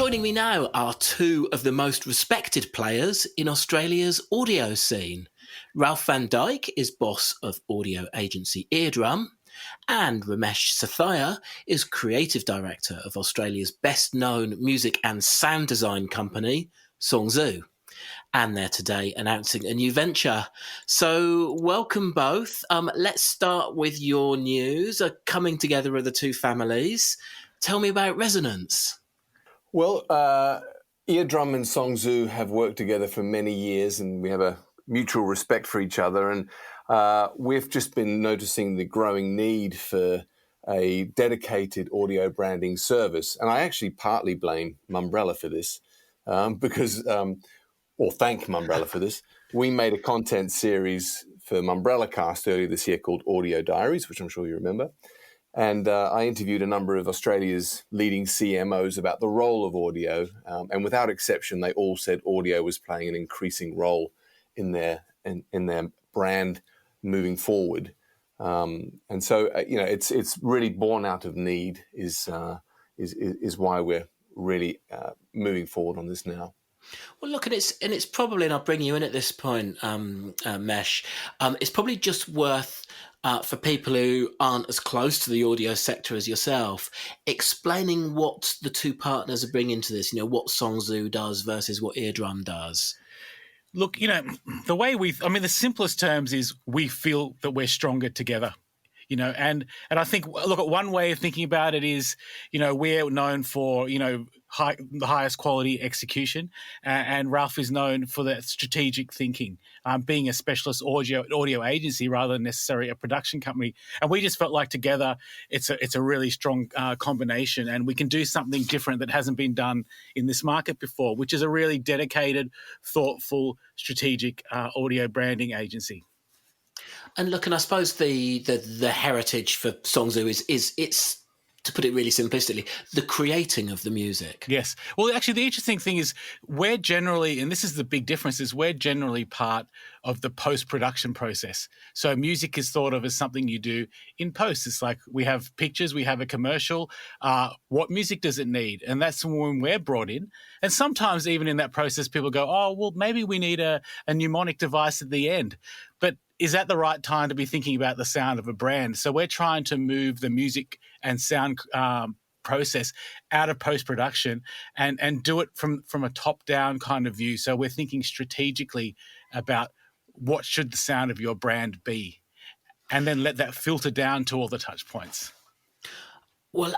Joining me now are two of the most respected players in Australia's audio scene. Ralph van Dijk is boss of audio agency Eardrum, and Ramesh Sathiah is creative director of Australia's best-known music and sound design company, Songzoo. And they're today announcing a new venture. So welcome both. Let's start with your news, a coming together of the two families. Tell me about Resonance. Well, Eardrum and Songzoo have worked together for many years, and we have a mutual respect for each other. And we've just been noticing the growing need for a dedicated audio branding service. And I actually partly blame Mumbrella for this, or thank Mumbrella for this. We made a content series for Mumbrella Cast earlier this year called Audio Diaries, which I'm sure you remember. And I interviewed a number of Australia's leading CMOs about the role of audio. And without exception, they all said audio was playing an increasing role in their brand moving forward. And so, it's really born out of need is why we're really moving forward on this now. Well, look, and it's probably, and I'll bring you in at this point, Mesh. It's probably just worth for people who aren't as close to the audio sector as yourself, explaining what the two partners are bringing to this. What Songzoo does versus what Eardrum does. Look, the way the simplest terms is we feel that we're stronger together. And I think, look, at one way of thinking about it is, we're known for, the highest quality execution, and Ralph is known for that strategic thinking, being a specialist audio agency rather than necessarily a production company. And we just felt like together it's a really strong combination, and we can do something different that hasn't been done in this market before, which is a really dedicated, thoughtful, strategic audio branding agency. And look, and I suppose the heritage for Songzoo is it's, to put it really simplistically, the creating of the music. Yes. Well, actually, the interesting thing is we're generally, and this is the big difference, is we're generally part of the post-production process. So music is thought of as something you do in post. It's like we have pictures, we have a commercial. What music does it need? And that's when we're brought in. And sometimes even in that process, people go, oh, well, maybe we need a mnemonic device at the end. But is that the right time to be thinking about the sound of a brand? So we're trying to move the music and sound process out of post-production and do it from a top-down kind of view. So we're thinking strategically about what should the sound of your brand be, and then let that filter down to all the touch points. Well,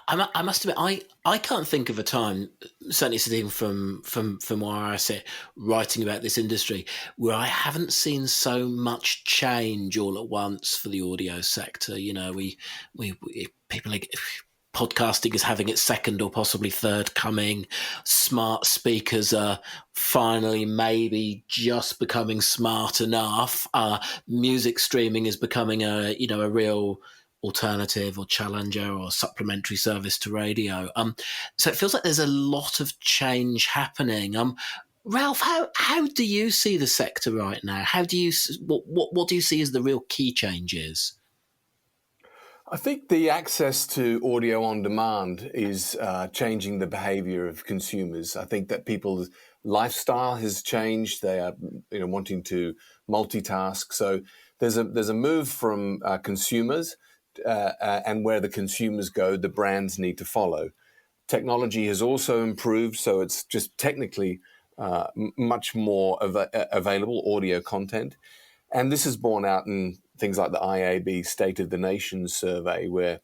I must admit, I can't think of a time, certainly sitting from where I sit, writing about this industry, where I haven't seen so much change all at once for the audio sector. We people like podcasting is having its second or possibly third coming. Smart speakers are finally maybe just becoming smart enough. Music streaming is becoming a real alternative or challenger or supplementary service to radio. So it feels like there's a lot of change happening. Ralph, how do you see the sector right now? How do you what do you see as the real key changes? I think the access to audio on demand is changing the behavior of consumers. I think that people's lifestyle has changed. They are wanting to multitask. So there's a move from consumers. And where the consumers go, the brands need to follow. Technology has also improved, so it's just technically much more available audio content. And this is borne out in things like the IAB State of the Nation survey, where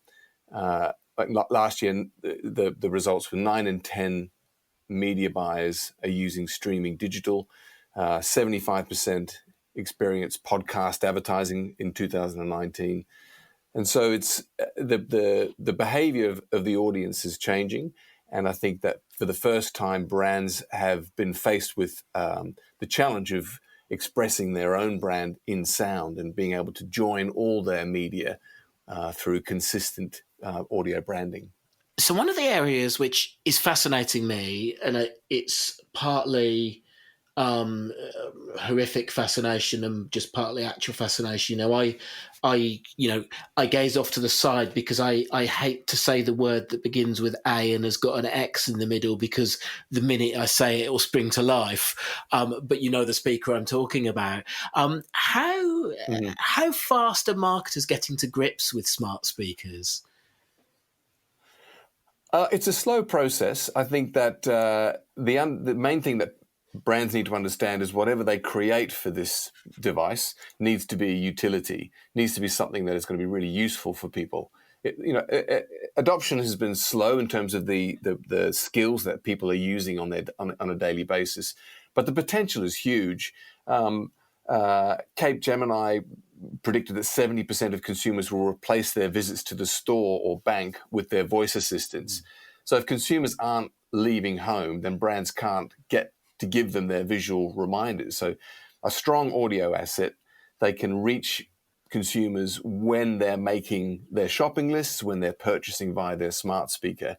last year the results were 9 in 10 media buyers are using streaming digital. 75% experienced podcast advertising in 2019. And so it's the behavior of the audience is changing. And I think that for the first time, brands have been faced with the challenge of expressing their own brand in sound and being able to join all their media through consistent audio branding. So one of the areas which is fascinating me, and it's partly horrific fascination and just partly actual fascination. I gaze off to the side because I hate to say the word that begins with A and has got an X in the middle, because the minute I say it will spring to life. But you know the speaker I'm talking about. How fast are marketers getting to grips with smart speakers? It's a slow process. I think that the main thing that brands need to understand is whatever they create for this device needs to be a utility, needs to be something that is going to be really useful for people. Adoption has been slow in terms of the skills that people are using on a daily basis, but the potential is huge. Cape Gemini predicted that 70% of consumers will replace their visits to the store or bank with their voice assistants. So if consumers aren't leaving home, then brands can't get to give them their visual reminders. So a strong audio asset, they can reach consumers when they're making their shopping lists, when they're purchasing via their smart speaker.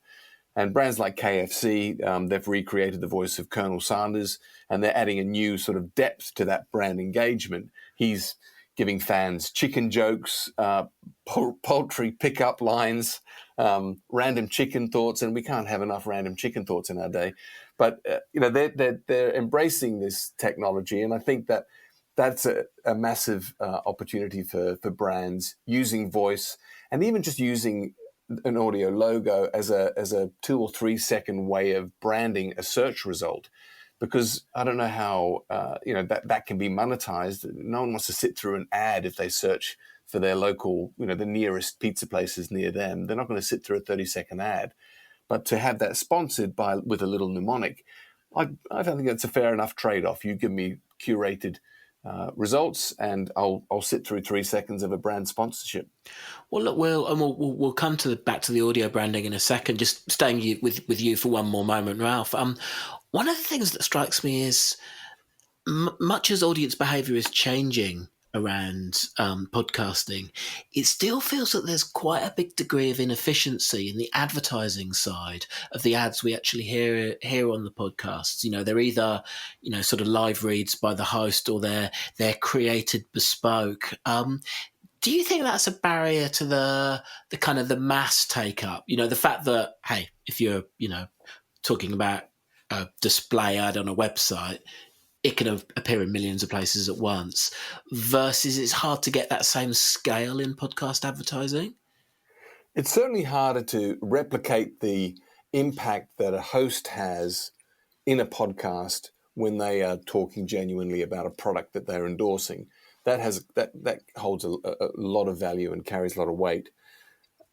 And brands like KFC, they've recreated the voice of Colonel Sanders, and they're adding a new sort of depth to that brand engagement. He's giving fans chicken jokes, poultry pickup lines, random chicken thoughts, and we can't have enough random chicken thoughts in our day. But they're embracing this technology, and I think that that's a massive opportunity for brands using voice, and even just using an audio logo as a 2 or 3 second way of branding a search result. Because I don't know how that can be monetized. No one wants to sit through an ad if they search for their local, the nearest pizza places near them. They're not going to sit through a 30-second ad. But to have that sponsored with a little mnemonic, I don't think that's a fair enough trade-off. You give me curated results, and I'll sit through 3 seconds of a brand sponsorship. Well, look, we'll come back to the audio branding in a second. Just staying with you for one more moment, Ralph. One of the things that strikes me is, much as audience behaviour is changing around podcasting, it still feels that there's quite a big degree of inefficiency in the advertising side of the ads we actually hear on the podcasts. They're either sort of live reads by the host, or they're created bespoke. Do you think that's a barrier to the kind of the mass take up? The fact that, hey, if you're talking about a display ad on a website, it can appear in millions of places at once, versus it's hard to get that same scale in podcast advertising? It's certainly harder to replicate the impact that a host has in a podcast when they are talking genuinely about a product that they're endorsing. That holds a lot of value and carries a lot of weight.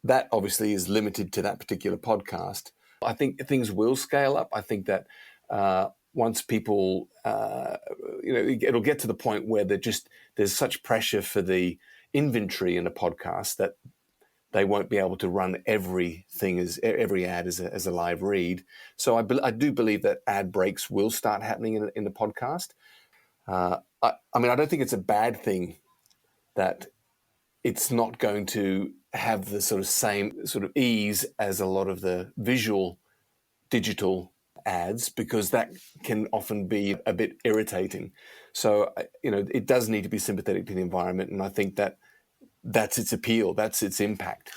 That obviously is limited to that particular podcast. I think things will scale up. I think that once people, it'll get to the point where there's such pressure for the inventory in a podcast that they won't be able to run every ad as a live read. So I do believe that ad breaks will start happening in the podcast. I don't think it's a bad thing that it's not going to have the sort of same sort of ease as a lot of the visual digital ads, because that can often be a bit irritating. So, it does need to be sympathetic to the environment. And I think that's its appeal, that's its impact.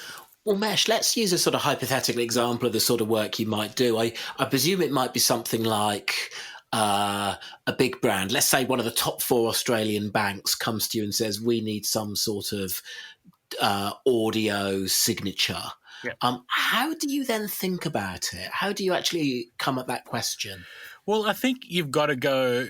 Well, Mesh, let's use a sort of hypothetical example of the sort of work you might do. I presume it might be something like a big brand. Let's say one of the top 4 Australian banks comes to you and says, we need some sort of audio signature. Yep. How do you then think about it? How do you actually come at that question? Well, I think you've got to go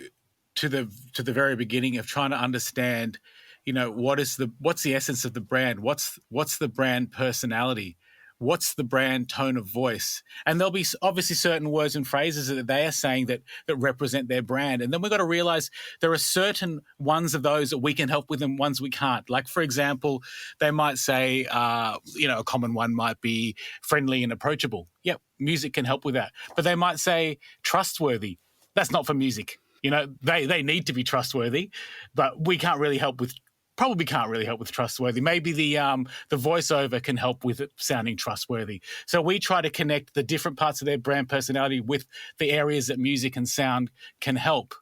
to the very beginning of trying to understand, what's the essence of the brand? What's the brand personality? What's the brand tone of voice? And there'll be obviously certain words and phrases that they are saying that represent their brand. And then we've got to realize there are certain ones of those that we can help with and ones we can't. Like, for example, they might say, a common one might be friendly and approachable. Yep, music can help with that. But they might say trustworthy. That's not for music. They need to be trustworthy, but we can't really help with trustworthy. Maybe the voiceover can help with it sounding trustworthy. So we try to connect the different parts of their brand personality with the areas that music and sound can help.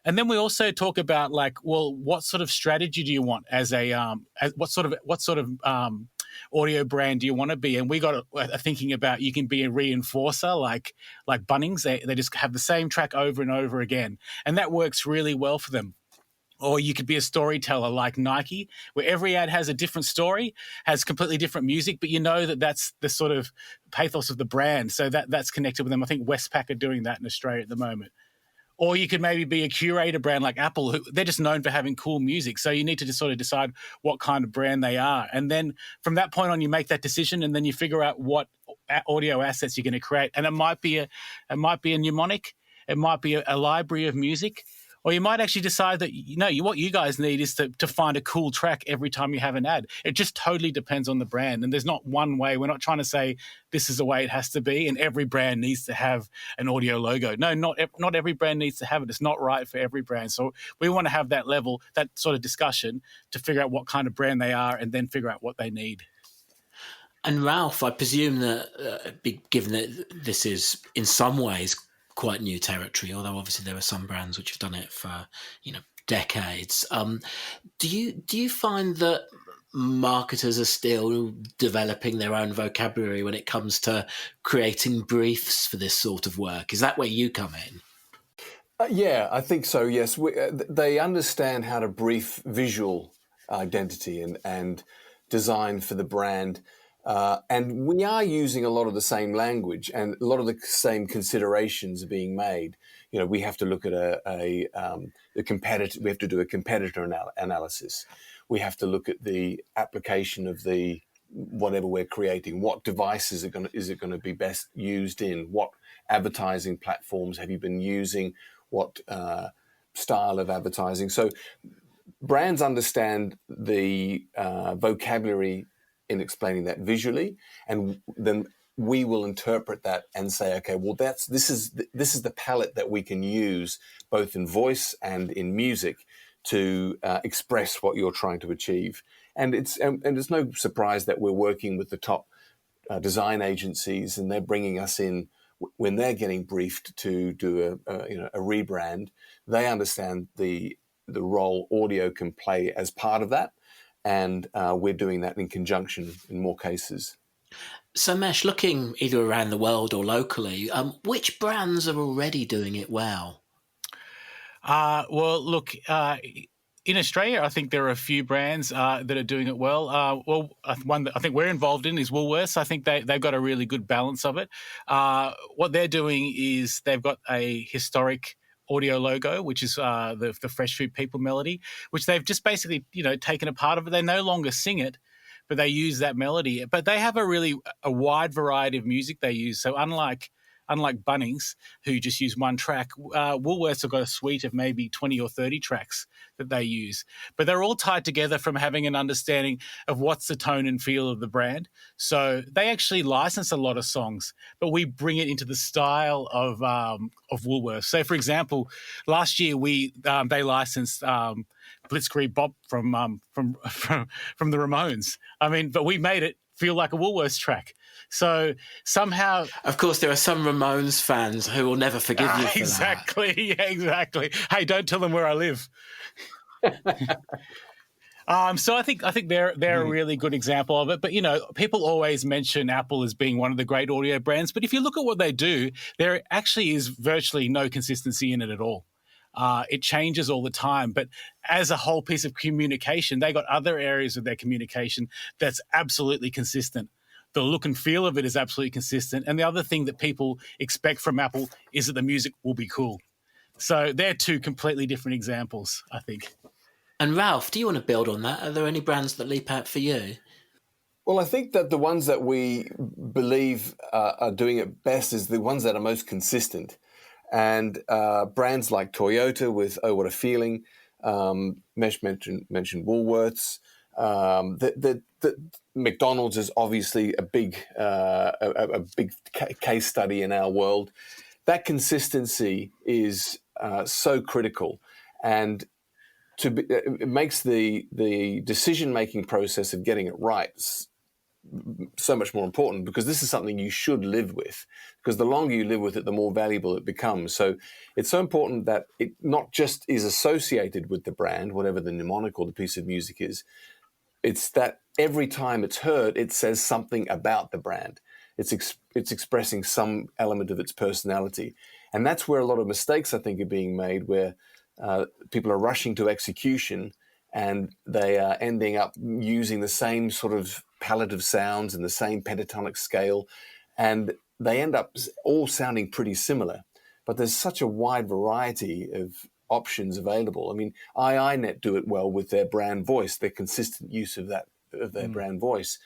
And then we also talk about like, well, what sort of strategy do you want as a what sort of audio brand do you want to be? And we got thinking about you can be a reinforcer like Bunnings. They just have the same track over and over again, and that works really well for them. Or you could be a storyteller like Nike, where every ad has a different story, has completely different music, but you know that that's the sort of pathos of the brand. So that's connected with them. I think Westpac are doing that in Australia at the moment. Or you could maybe be a curator brand like Apple, who they're just known for having cool music. So you need to just sort of decide what kind of brand they are. And then from that point on, you make that decision and then you figure out what audio assets you're going to create. And it might be a mnemonic, it might be a library of music, or you might actually decide that, what you guys need is to find a cool track every time you have an ad. It just totally depends on the brand. And there's not one way. We're not trying to say this is the way it has to be and every brand needs to have an audio logo. No, not every brand needs to have it. It's not right for every brand. So we want to have that level, that sort of discussion to figure out what kind of brand they are and then figure out what they need. And Ralph, I presume that given that this is in some ways quite new territory, although obviously there are some brands which have done it for decades. Do you find that marketers are still developing their own vocabulary when it comes to creating briefs for this sort of work? Is that where you come in? Yeah, I think so. Yes, they understand how to brief visual identity and design for the brand. And we are using a lot of the same language and a lot of the same considerations are being made. We have to look at a competitor. We have to do a competitor analysis. We have to look at the application of the whatever we're creating. What devices is it going to be best used in? What advertising platforms have you been using? What style of advertising? So brands understand the vocabulary in explaining that visually, and then we will interpret that and say, okay, well, this is the palette that we can use both in voice and in music to express what you're trying to achieve. And it's no surprise that we're working with the top design agencies, and they're bringing us in when they're getting briefed to do a rebrand. They understand the role audio can play as part of that. And we're doing that in conjunction in more cases. So, Mesh, looking either around the world or locally, which brands are already doing it well? Well, look, in Australia, I think there are a few brands that are doing it well. One that I think we're involved in is Woolworths. I think they've got a really good balance of it. What they're doing is they've got a historic audio logo, which is the Fresh Food People melody, which they've just basically taken a part of it. They no longer sing it, but they use that melody. But they have a wide variety of music they use. So unlike Bunnings, who just use one track, Woolworths have got a suite of maybe 20 or 30 tracks that they use. But they're all tied together from having an understanding of what's the tone and feel of the brand. So they actually license a lot of songs, but we bring it into the style of Woolworths. So, for example, last year they licensed Blitzkrieg Bop from the Ramones. But we made it feel like a Woolworths track. So somehow... Of course, there are some Ramones fans who will never forgive you for exactly, that. Yeah, exactly. Hey, don't tell them where I live. So I think they're a really good example of it. But, people always mention Apple as being one of the great audio brands. But if you look at what they do, there actually is virtually no consistency in it at all. It changes all the time. But as a whole piece of communication, they got other areas of their communication that's absolutely consistent. The look and feel of it is absolutely consistent. And the other thing that people expect from Apple is that the music will be cool. So they're two completely different examples, I think. And Ralph, do you want to build on that? Are there any brands that leap out for you? Well, I think that the ones that we believe are doing it best is the ones that are most consistent. And brands like Toyota with Oh, What a Feeling, Mesh mentioned Woolworths, the McDonald's is obviously a big case study in our world. That consistency is so critical, and it makes the decision-making process of getting it right so much more important, because this is something you should live with, because the longer you live with it, the more valuable it becomes. So it's so important that it not just is associated with the brand, whatever the mnemonic or the piece of music is. It's that every time it's heard, it says something about the brand. It's expressing some element of its personality. And that's where a lot of mistakes, I think, are being made, where people are rushing to execution and they are ending up using the same sort of palette of sounds and the same pentatonic scale. And they end up all sounding pretty similar. But there's such a wide variety of options available. I mean, iiNet do it well with their brand voice, their consistent use of their brand voice.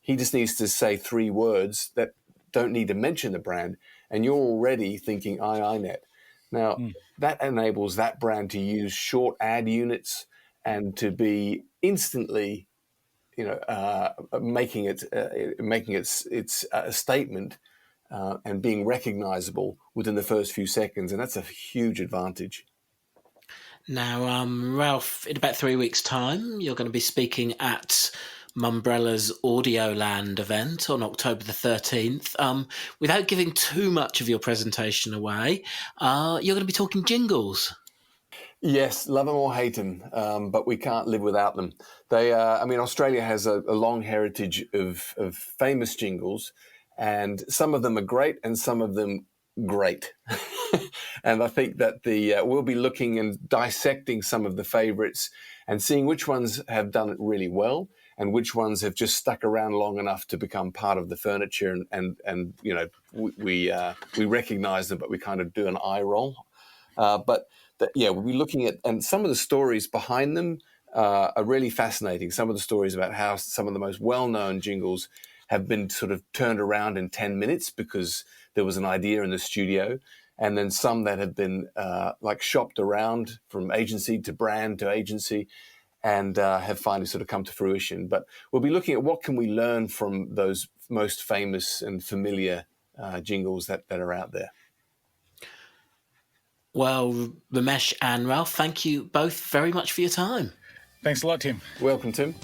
He just needs to say 3 words that don't need to mention the brand, and you're already thinking iiNet. Now, that enables that brand to use short ad units and to be instantly, making its statement and being recognizable within the first few seconds, and that's a huge advantage. Now, Ralph, in about 3 weeks' time, you're going to be speaking at Mumbrella's Audioland event on October the 13th. Without giving too much of your presentation away, you're going to be talking jingles. Yes, love them or hate them, but we can't live without them. Australia has a long heritage of famous jingles, and some of them are great and some of them great. And I think that we'll be looking and dissecting some of the favorites and seeing which ones have done it really well and which ones have just stuck around long enough to become part of the furniture. And we recognize them, but we kind of do an eye roll. We'll be looking at, and some of the stories behind them are really fascinating. Some of the stories about how some of the most well-known jingles have been sort of turned around in 10 minutes because there was an idea in the studio, and then some that have been shopped around from agency to brand to agency and have finally sort of come to fruition. But we'll be looking at what can we learn from those most famous and familiar jingles that are out there. Well, Ramesh and Ralph, thank you both very much for your time. Thanks a lot, Tim. Welcome, Tim.